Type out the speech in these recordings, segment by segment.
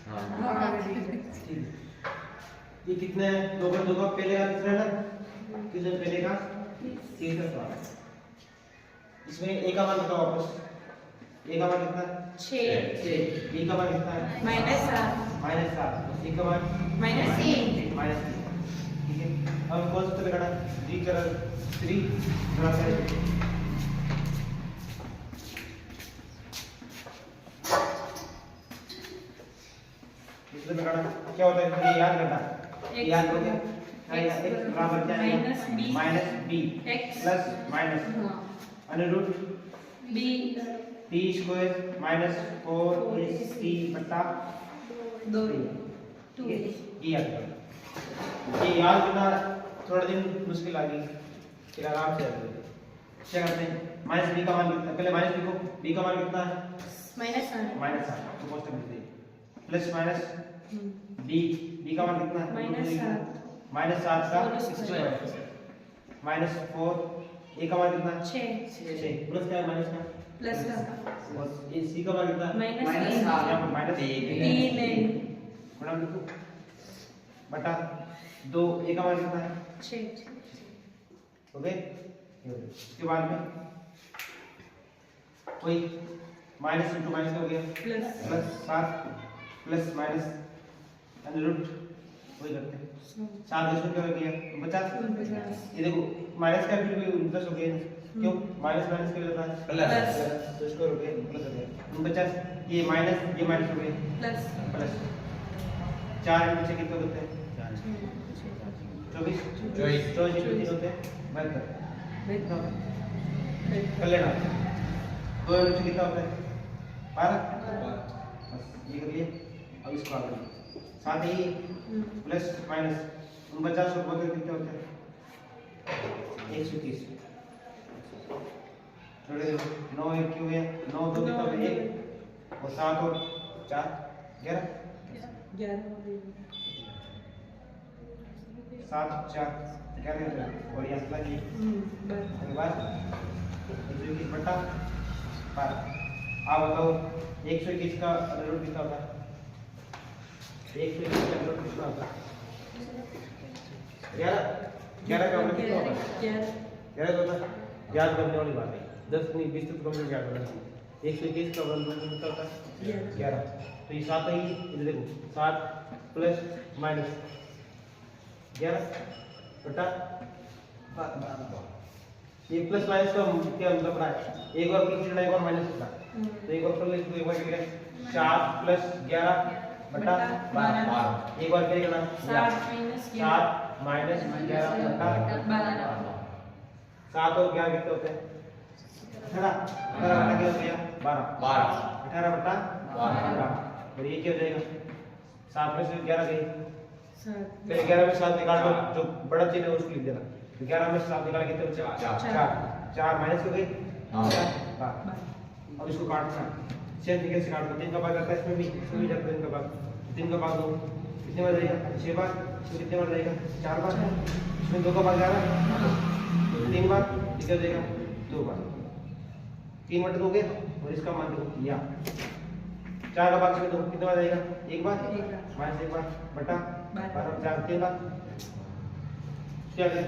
हाँ ये कितने दो का पहले का कितना है ना, कितने पहले का तीसरा सवाल। इसमें ए का मान बताओ वापस। ए का मान कितना है? 6। बी का मान कितना है? -7। सी का मान -3। ठीक है, अब कौन सा लगाना? डी चरण 3 बड़ा करें। इसमें लगाना क्या होता है, ये याद करना, याद हो गया। x बराबर क्या है? -b plus minus √ t square -4ac बटा 2। ये याद करना। ये याद करना थोड़ा दिन मुश्किल आ गई, फिर आराम से याद करें। क्या करते हैं? -b का मान कितना, पहले माइनस लिखो। b का मान कितना है? -7 तो कॉस्ट मिलती है प्लस माइनस b का मान कितना है? -7 का स्क्वायर -4। a का मान कितना है? 6 प्लस क्या है? माइनस का और a c का मान कितना है? -3 बड़ा लिखो बटा 2। a का मान कितना है? 6। ओके, इसके बाद में कोई माइनस इंटू माइनस हो गया प्लस 7 प्लस माइनस √ वही करते हैं 7 इसको क्या हो गया? 50। ये देखो माइनस का फिर भी प्लस हो गया, क्यों? माइनस माइनस क्या होता है? प्लस। तो इसको हो गया प्लस हो गया 49। ये माइनस हो गया प्लस 4 इंटू 6 कितने होते हैं? 24 इंटू 3 होते हैं 72। कर लेना। 2 इंटू 6 कितना होता है? 12। बस ये कर लिए। अब इसको आगे साथ ही प्लस माइनस 49 और 72 कितने होते हैं? 130। थोड़े 9 1 क्यों है? 9 2 कितना होता है? 1 और 7 और 4 11। 7 4 11 और यहाँ प्लस ये उसके बाद 121 बटा 12। आप बताओ 121 का √ कितना होता है? 121 का √ कितना होता है? 11 का मतलब कितना होता है? 11 होता है। याद करने वाली बात है, 10 नहीं 20 तक कम याद करना। 121 का मतलब कितना होता है? 11। तो ये 7 ही, इधर देखो 7 प्लस माइनस 11 बटा 12। ये प्लस माइनस का क्या मतलब रहा है? एक बार प्लस करना, एक बार माइनस करना। तो एक बार प्लस तो एक बार क्या? 4 प्लस 11 बटा 12। एक बार क्या करना? 7 माइनस 11 बटा 12। 7 और 11 कितने होते हैं? 18 बटा क्या हो गया? 12। 18 बटा 12। और ये क्या हो जाएगा? 7 में से 11 गई, फिर 11 में 7 निकाल दो, जो बड़ा चिन्ह है उसको लिख देना। 11 में 7 निकाल कितने बचे? 4 माइनस हो गई 12। अब इसको काटना सेम तरीके से काट दो। 3 का भाग आता है इसमें भी जाता है 3 का भाग। 3 का भाग दो कितने बार जाएगा? 6 बार। इसमें कितने बार जाएगा? 4 बार। इसमें 2 का भाग जा रहा है 3 बार, कितना जाएगा? 2 बार। 3 बटे 2 गए और इसका मान दो या 4 का भाग इसमें 2 कितने बार जाएगा? 1 बार माइनस 1 बार बटा 12 4 3 बार क्या है?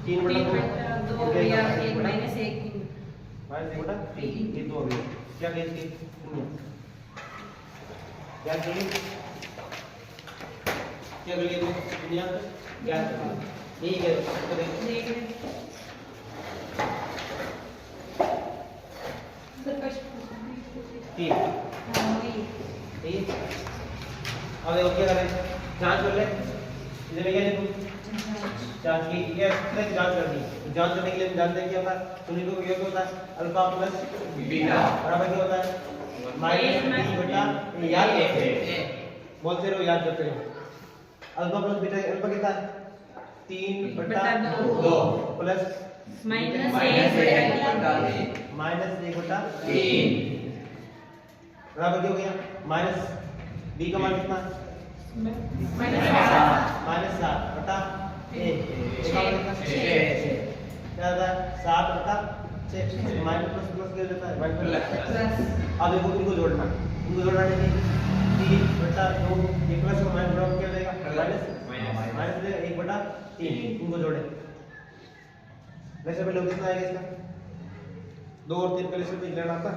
3 बटा 2 या 1 माइनस 1 बटा 3 ये 2 हो गया। क्या कहें इसके? क्या कहें? क्या कहें दुनिया क्या यही है? ठीक अब देखो क्या करें? जांच कर ले। इधर क्या लिखूं? जांच की क्या जांच करनी है। जांच करने के लिए हम जानते हैं क्या होता है? सुनी को क्या होता है? अल्फा प्लस बीटा बराबर क्या होता है? -b बटा याद है, बोलते रहो, याद करते रहो। अल्फा प्लस बीटा, अल्फा कितना है? 3 बटा 2 प्लस -1 बटा 3 बराबर क्या हो गया? माइनस b का मान कितना? -7 बटा 1 क्या होता है? 7 बटा 6 माइनस प्लस प्लस क्या होता है? अब देखो इनको जोड़ना, नहीं 3 बटा 2 ये प्लस और माइनस ड्रॉप क्या हो जाएगा माइनस हो जाएगा 1 बटा 3 इनको जोड़े वैसे पहले कितना आएगा इसका 2 और 3 पहले से लेना आता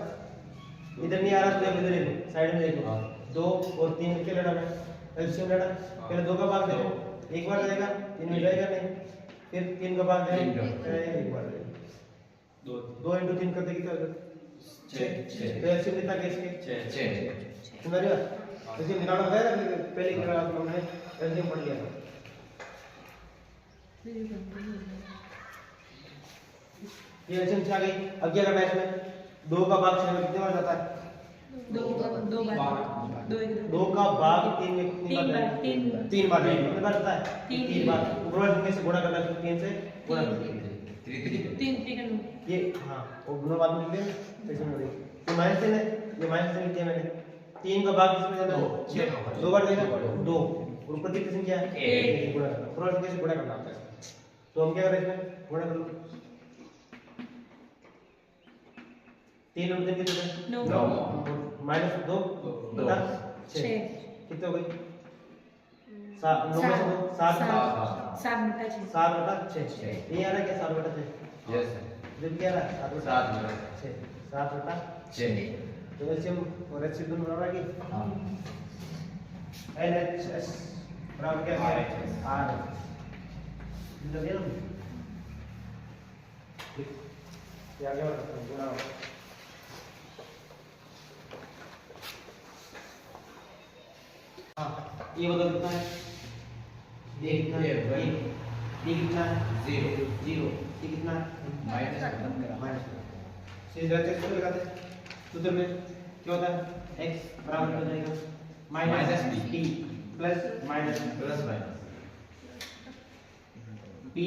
इधर नहीं आ रहा तो इधर ले साइड में देखो 2 और 3 के लेना है एलसीएम लेना पहले 2 का भाग देखो एक बार जाएगा 3 में जाएगा नहीं फिर 3 का भाग जाएगा एक बार जाएगा 2 into 3 करते कितना होगा 6 तो एलसीएम कितना कैसे 6 समझ रहे हो एलसीएम निकालना होता है ना पहले की बात हमने एलसीएम पढ़ लिया था ये एलसीएम से आ गई अब क्या करना है इसमें 2 का भाग 6 में कितने बार जाता है 2 का भाग 3 में कितनी बार 3 बार कितने बार जाता है 3 बार ऊपर वाले से गुणा करना है 3 से गुणा करना ये हां वो गुणा बाद में लिख ले ऐसे में ये माइनस है ये माइनस से लिखा मैंने 3 का भाग किसमें जाता है 6 2 बार देना 2 और ऊपर की किस्म क्या है 1 गुणा करना ऊपर वाले से गुणा करना होता है तो हम क्या करें इसमें गुणा कर लो 3 और 3 कितने 9 माइनस 2 बटा 6 कितने हो गई 9 में से 2 7 बटा 6 ये आ रहा है क्या 7 बटा 6 यस जब क्या आ रहा है 7 बटा 6 7 बटा 6 तो एलसीएम और एचसीएफ दोनों बराबर है कि हां एलएचएस बराबर क्या है आर इधर ये ना ये आगे बढ़ते हैं गुणा ये मतलब कितना है ये कितना है ये कितना है 0 0 ये कितना है माइनस सीधे एच को लगाते हैं सूत्र में क्या होता है x बराबर हो जाएगा minus b plus minus b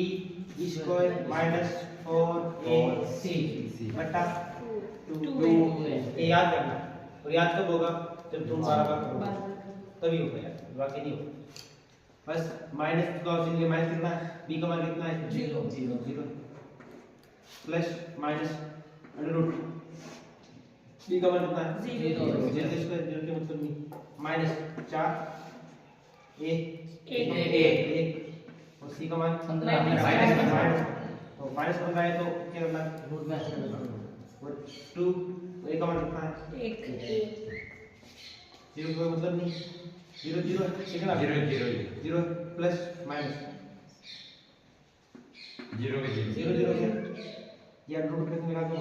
square minus 4ac बटा 2 ये याद करना और याद कब होगा जब तुम 12 बार करोगे तभी होगा यार बाकी नहीं होगा बस माइनस का ऑप्शन के माइनस कितना है b का मान कितना है 0 plus minus under root b का मान कितना है 0 जैसे इसका 0 के मतलब नहीं माइनस 4 1 और c का मान 15 तो माइनस 15 है तो क्या करना है रूट में और 2 तो a का मान कितना है 1 0 का मतलब नहीं 0 0 कितना 0 प्लस माइनस 0 0 या रूट कितने लगा दो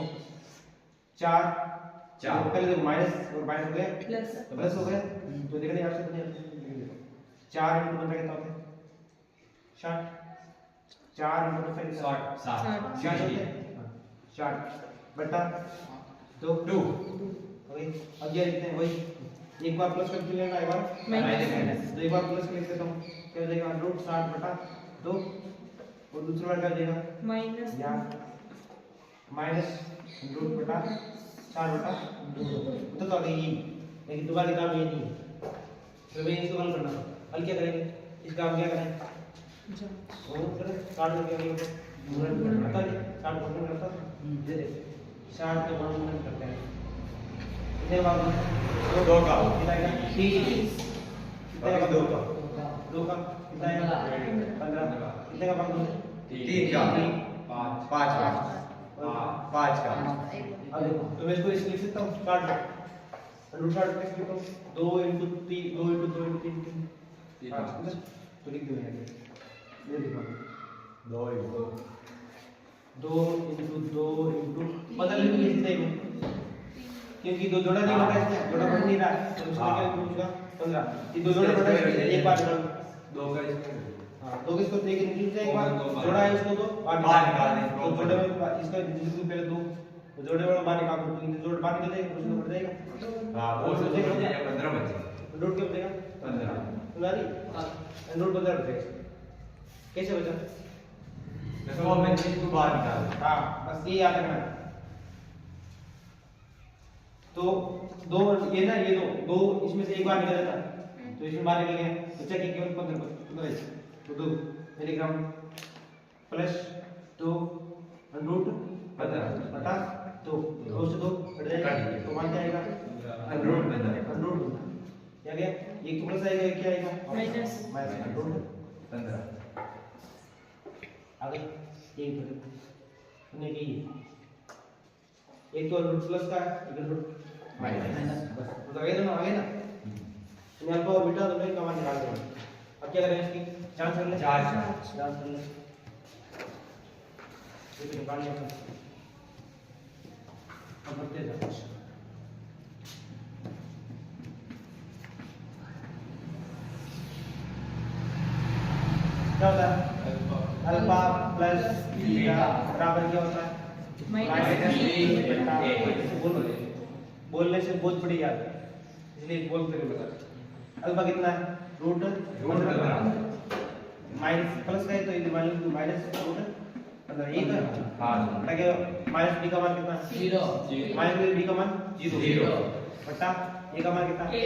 4 पहले तो माइनस और माइनस हो गया प्लस हो गया तो देखने यहाँ से 4 into 15 कितना होता है 60 4 into 15 60 60 बटा 2 ओके अब ये लिखते हैं वही एक बार प्लस करके लेना एक बार माइनस तो एक बार प्लस कर लेता हूं क्या हो जाएगा रूट 60 बटा 2 और दूसरी बार क्या हो जाएगा माइनस या माइनस रूट बटा 4 बटा 2 तो आ गई लेकिन दोबारा काम ये नहीं है तो मैं इसको हल करना हल क्या करेंगे इस काम क्या करें वो करें 60 में क्या करेंगे गुणन करता है 60 गुणन करता दे दे 60 का गुणन करते हैं कितने बार 2 का कितना है 30 कितने का 2 का कितना है 15 कितने का भाग 3 का 5 का अब देखो तो मैं इसको इस लिख सकता हूं 60 रूट 60 कैसे लिखता हूं 2 into 3 2 into 2 into 3 5 तो लिख दो यहाँ ये देखो 2 into 2 into बदल लीजिए कितने में क्योंकि दो जोड़ा नहीं होता है जोड़ा बन नहीं रहा तो उसका क्या पूछूंगा 15 ये दो जोड़ा बना है एक बार जोड़ा 2 का इसको हां 2 किसको देख नीचे एक बार जोड़ा है इसको तो बाहर निकाल दें तो जोड़े में इसका जिसको पहले 2 तो जोड़े वाला बाहर निकाल दो तो जोड़ बाहर निकल जाएगा उसको बढ़ जाएगा हां वो से हो जाएगा 15 बचे रूट क्या बचेगा 15 तुम्हारी हां रूट 15 बचेगा कैसे बचा देखो मैं इसको बाहर निकाल हां बस ये याद रखना तो दो ये ना ये दो इसमें से एक बार निकल जाता तो इसमें बाहर निकल गया तो चेक केवल 15 तो 2 मिलीग्राम प्लस 2 रूट 15 बटा 2 2 से 2 हट जाएगा तो मान क्या आएगा रूट 15 या क्या गया एक तो प्लस आएगा एक क्या आएगा माइनस माइनस रूट 15 आगे ये सुनने की एक तो रूट प्लस का एक रूट माइनस बस तो आगे ना इन अल्फा और बीटा दोनों की कमान निकाल देंगे अब क्या करें इसकी जांच कर ले जांच कर ले ये निकाल लिया अब करते हैं क्या होता है अल्फा प्लस बीटा बराबर क्या होता है माइनस बोलने से बहुत बड़ी याद है इसलिए बोलते हुए बता अल्फा कितना है रूट माइनस प्लस का है तो ये माइनस रूट 15 ये तो हां लगे माइनस बी का मान कितना 0 माइनस बी का मान 0 बटा ए का मान कितना 1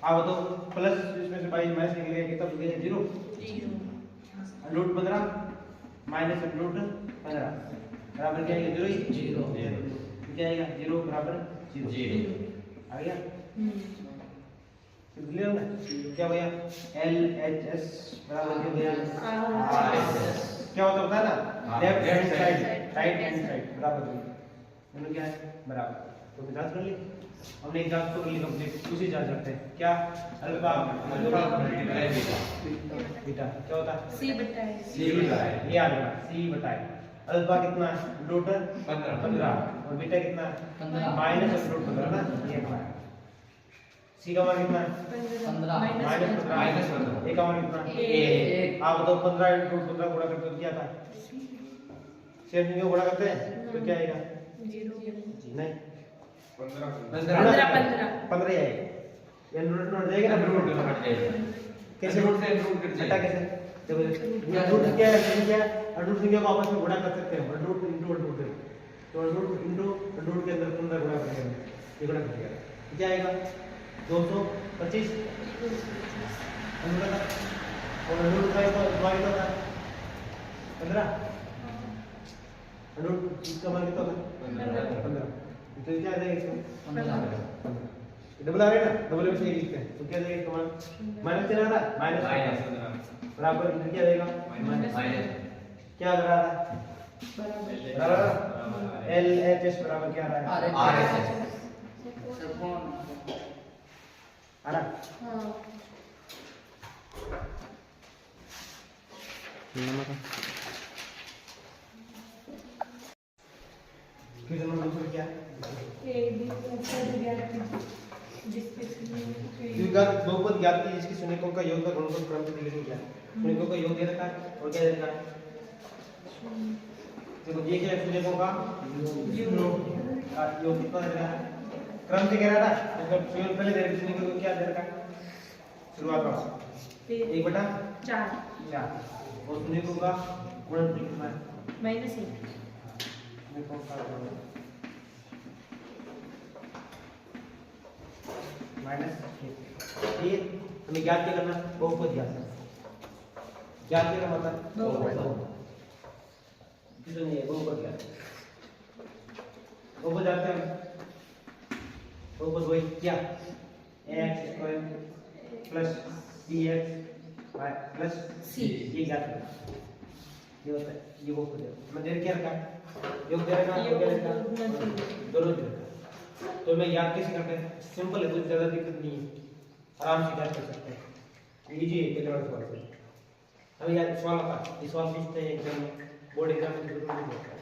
अब तो प्लस इसमें से माइनस निकलेगा कितना बचेगा 0 रूट 15 माइनस रूट 15 बराबर क्या आएगा 0 क्या आएगा 0 बराबर 0 आ गया क्लियर है क्या भैया एल एच एस बराबर क्या भैया आर एस एस क्या होता है ना left hand side right hand side बराबर दोनों क्या है बराबर तो जांच कर ली हमने एक जांच तो कर ली कंप्लीट दूसरी जांच करते हैं क्या अल्फा मल्टीप्लाई बीटा क्या होता है सी बटा है ये याद रखना सी बटा है अल्फा कितना है रूट 15 और बीटा कितना है 15 माइनस रूट 15 ना ये हमारा सी का मान कितना है 15 माइनस 15 ए का मान कितना है 1 आप तो 15 × रूट 15 गुणा करते तो क्या था सेम क्यों गुणा करते हैं तो क्या आएगा 0 नहीं 15 15 आएगा ये रूट नोट जाएगा ना रूट हट जाएगा कैसे रूट से रूट कट जाएगा कैसे देखो रूट क्या है रूट संख्या को आपस में गुणा कर सकते हैं रूट इनटू रूट तो रूट इनटू रूट के अंदर 15 गुणा करेंगे ये गुणा करेंगे क्या आएगा 225 और रूट का डिवाइड होता है 15 रूट इसका मान कितना होगा 15 तो क्या आ जाएगा इसमें 15 डबल आ रहा है ना डबल में से ये लिखते हैं तो क्या जाएगा इसका मान माइनस क्या आ रहा है माइनस बराबर क्या जाएगा माइनस क्या आ रहा है बराबर एल एच एस बराबर क्या आ रहा है आर एस एस आ रहा क्वेश्चन नंबर दूसरा क्या है द्विघात बहुपद ज्ञात की जिसकी शून्यकों का योग का गुणनफल क्रम से लिखने क्या है शून्यकों का योग दे रखा है और क्या दे रखा है देखो ये क्या है शून्यकों का योग कितना दे रखा है क्रम से कह रहा था मतलब शून्य पहले दे रखा शून्यकों को क्या दे रखा है शुरुआत में 1/4 और शून्यकों का गुणनफल कितना है -1 माइनस ये हमें ज्ञात क्या करना बहुपद ज्ञात क्या मतलब बहुपद किसी नहीं है बहुपद ज्ञात बहुपद जानते हैं बहुपद वही क्या x² plus bx plus c ये ज्ञात है ये होता है ये बहुपद है मतलब क्या रखा है योग दे रखा है क्या रखा दोनों दे रखा तो मैं याद कैसे करते हैं सिंपल है कुछ ज्यादा दिक्कत नहीं है आराम से याद कर सकते हैं इजी है पहले वाला सवाल से हमें याद सवाल आता है ये सवाल पूछते हैं एग्जाम में बोर्ड एग्जाम में जरूर नहीं होता है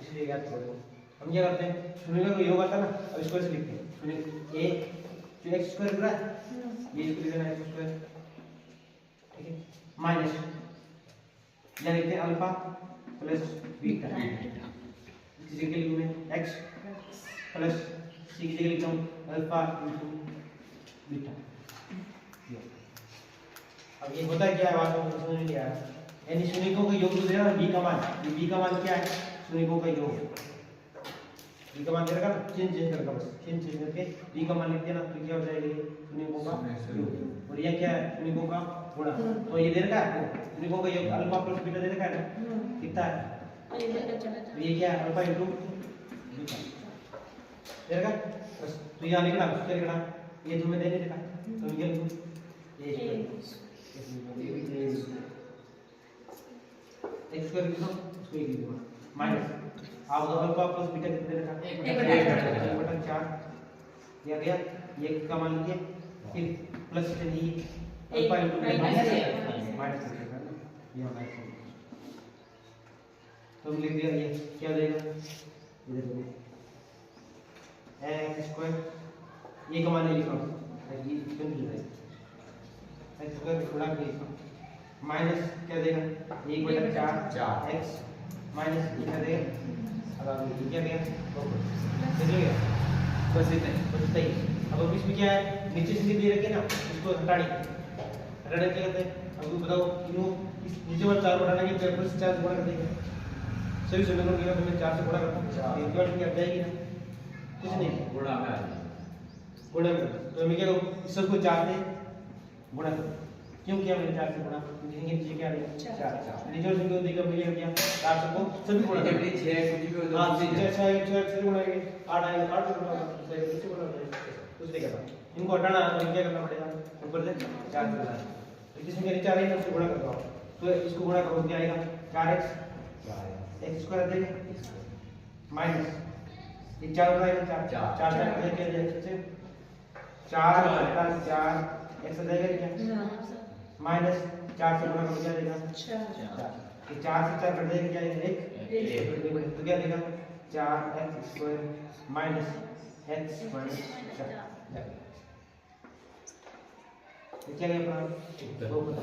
इसलिए याद करो हम क्या करते हैं शून्य का योग आता है ना अब इसको ऐसे लिखते हैं शून्य a जो x² लिख रहा है ये इसको लिखना है x² ठीक है माइनस या लिखते हैं अल्फा प्लस बीटा इसी के लिए मैं x प्लस c की जगह लिखता हूँ अल्फा इनटू बीटा अब ये होता क्या है वास्तव में समझ नहीं आ रहा यानी शून्यकों का योग दे रहा है b का मान ये b का मान क्या है शून्यकों का योग b का मान दे रखा ना चेंज करके बस चेंज करके b का मान लिख देना तो क्या हो जाएगा ये शून्यकों का योग और ये क्या है शून्यकों का गुणा तो ये दे रखा है शून्यकों का योग अल्फा प्लस बीटा दे रखा है ना कितना है तो ये क्या है अल्फा इनटू बीटा देगा बस तो यहाँ लिखना क्या लिखना ये तुम्हें देने देता तो ये ये x स्क्वायर लिखो उसको एक लिखो माइनस आप दो अल्फा प्लस बीटा कितने देता 1/4 दिया गया ये का मान लीजिए फिर प्लस चलिए अल्फा इनटू माइनस ये माइनस तो लिख दिया ये क्या देगा इधर देखो x स्क्वायर ये का मान लिखो ये क्यों लिख रहे हैं x स्क्वायर थोड़ा भी माइनस क्या देगा 1/4 x माइनस ये क्या देगा अब ये क्या गया समझ गया बस इतना ही अब इसमें क्या है नीचे से दे रखे ना इसको हटाने क्या कहते हैं अब तुम बताओ इनो इस नीचे वाला 4 बढ़ाने के पेपर से 4 गुणा कर देंगे सभी समीकरण की तुमने 4 से गुणा करना ये इक्वल क्या जाएगी ना कुछ नहीं गुणा में तो हमें क्या करो इस सबको 4 से गुणा करो क्यों किया मैंने 4 से गुणा लिखेंगे नीचे क्या आएगा 4 नीचे वाले को देखो मिलेगा क्या 4 सबको सभी गुणा करेंगे 6 कुछ भी हो हां 6 से गुणा करेंगे 8 आएगा 8 से गुणा करेंगे इससे गुणा करेंगे कुछ नहीं करना इनको हटाना तो क्या करना पड़ेगा ऊपर से 4 से गुणा तो जिसमें नीचे आ रही है उससे गुणा कर दो तो इसको गुणा करो क्या आएगा 4x x स्क्वायर आ जाएगा माइनस ये 4 आएगा 4 4 क्या जाएगा 4 4 x आ जाएगा क्या माइनस 4 से गुणा करो क्या आएगा 4 ये 4 से 4 कट जाएगा क्या आएगा 1 तो क्या देगा 4x square minus x minus 4 क्या है अपना दो पता